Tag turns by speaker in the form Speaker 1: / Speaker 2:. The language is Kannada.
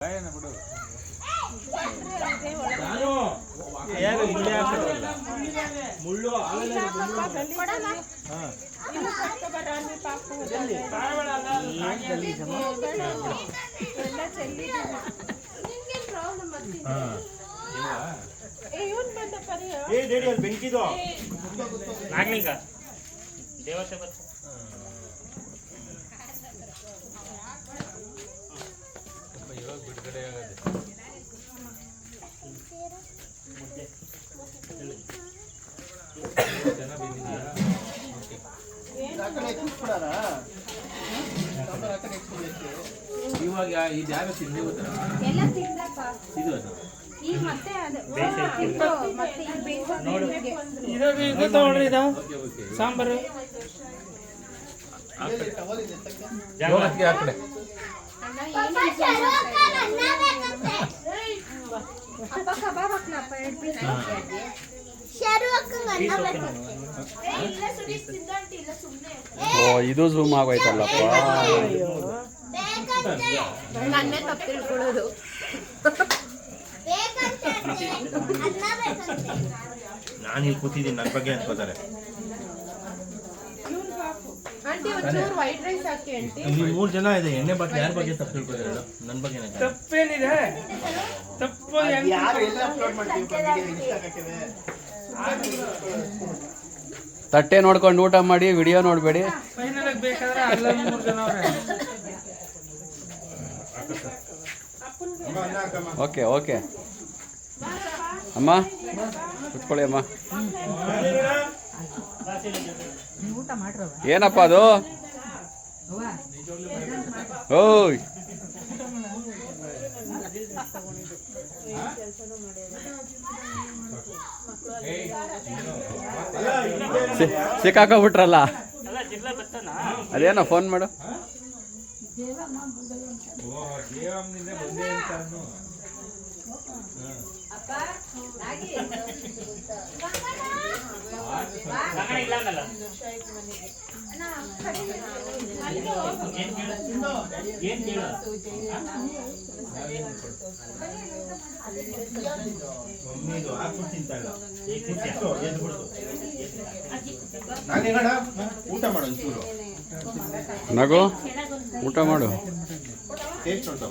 Speaker 1: ಮುಳ್ಳು ಬೆಂಕಿದು ನಾಗಲಿಂಗ ದೇವತೆ ಇವಾಗ ಬಿಡುಗಡೆ ಆಗದೆ ಇವಾಗ ಇದು ಯಾರು ತಿಂಡಿ ಇದು ಸಾಂಬಾರು ಕಡೆ
Speaker 2: ಇದು ಝೂಮ್ ಆಗೋಯ್ತಲ್ಲಪ್ಪ.
Speaker 3: ನನ್ನೇ ತಪ್ಪು ತಿಳ್ಕೊಳ್ಳೋದು.
Speaker 1: ನಾನು ಇಲ್ಲಿ ಕೂತಿದ್ದೀನಿ, ನನ್ನ ಬಗ್ಗೆ ಅನ್ಕೋತಾರೆ. ಇಲ್ಲಿ 3 ಜನ ಇದೆ, ಎಣ್ಣೆ ಬಾಟ್ಲಿ ಯಾರ ಬಗ್ಗೆ ತಪ್ಪು ತಿಳ್ಕೊತಾರೆ? ನನ್ನ ಬಗ್ಗೆ
Speaker 4: ತಪ್ಪೇನಿದೆ? ತಪ್ಪು
Speaker 2: ತಟ್ಟೆ ನೋಡ್ಕೊಂಡು ಊಟ ಮಾಡಿ, ವಿಡಿಯೋ ನೋಡಬೇಡಿ.
Speaker 4: ಬೇಕಾದ್ರೆ ಅಲ್ಲೊಂದು 3 ಜನ ಅವ್ರೆ.
Speaker 2: ಓಕೆ ಓಕೆ ಅಮ್ಮ ಕುತ್ಕೊಳ್ಳಿ ಅಮ್ಮ. ಏನಪ್ಪ ಅದು? ಓಯ್ ಸಿಕ್ಕಾಕೊಬಿಟ್ರಲ್ಲ. ಅದೇನೋ ಫೋನ್ ಮಾಡು.
Speaker 1: ಊಟ ಮಾಡು ಒಂಚೂರು.
Speaker 2: ನಗು ಊಟ ಮಾಡು.
Speaker 1: ಟೇಸ್ಟ್ ಉಂಟು.